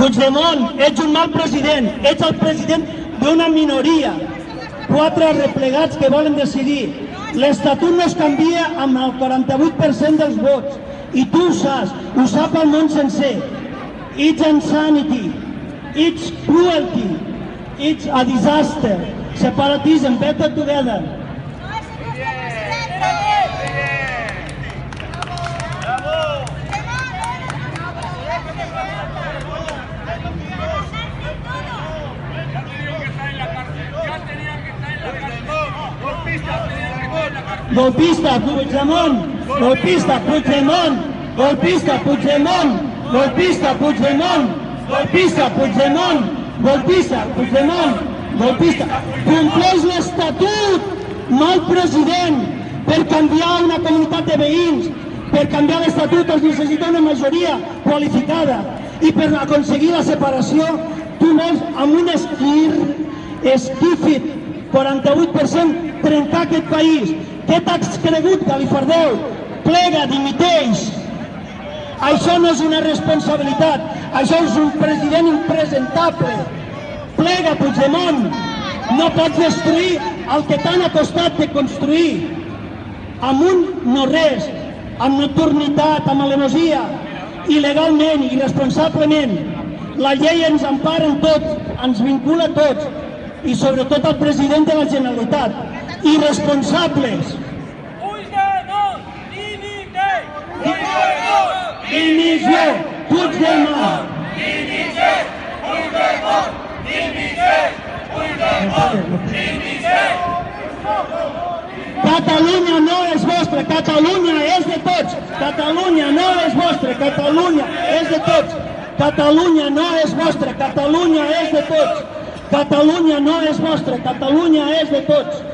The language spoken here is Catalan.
Puigdemont, ets un mal president, ets el president d'una minoria. 4 replegats que volen decidir. L'Estatut no es canvia amb el 48% dels vots. I tu ho saps, ho sap el món sencer. It's insanity, it's cruelty, it's a disaster. Separatism, better together. Golpista, Puigdemont! Golpista, Puigdemont! Golpista, Puigdemont! Golpista, Puigdemont! Golpista, Puigdemont! Golpista, Puigdemont! Golpista! Compleix l'Estatut, no el president! Per canviar una comunitat de veïns, per canviar l'Estatut es necessita una majoria qualificada i per aconseguir la separació tu vols amb un esquífit 48% trencar aquest país. Què t'has cregut, Galifardeu? Plega, dimiteix. Això no és una responsabilitat, això és un president impresentable. Plega, Puigdemont. No pots destruir el que t'han costat de construir. Amb un no res, amb nocturnitat, amb alemosia, il·legalment, irresponsablement. La llei ens empara en tots, ens vincula a tots, i sobretot al president de la Generalitat. Irresponsables. Puigdemont, dimiteix! Puigdemont, Dimissió! Puigdemont! dimiteix! Puigdemont, dimiteix! Puigdemont, dimiteix! Catalunya no és vostra, Catalunya és de tots. Catalunya no és vostra, Catalunya és de tots. Catalunya no és vostra, Catalunya és de tots. Catalunya no és vostra, Catalunya és de tots.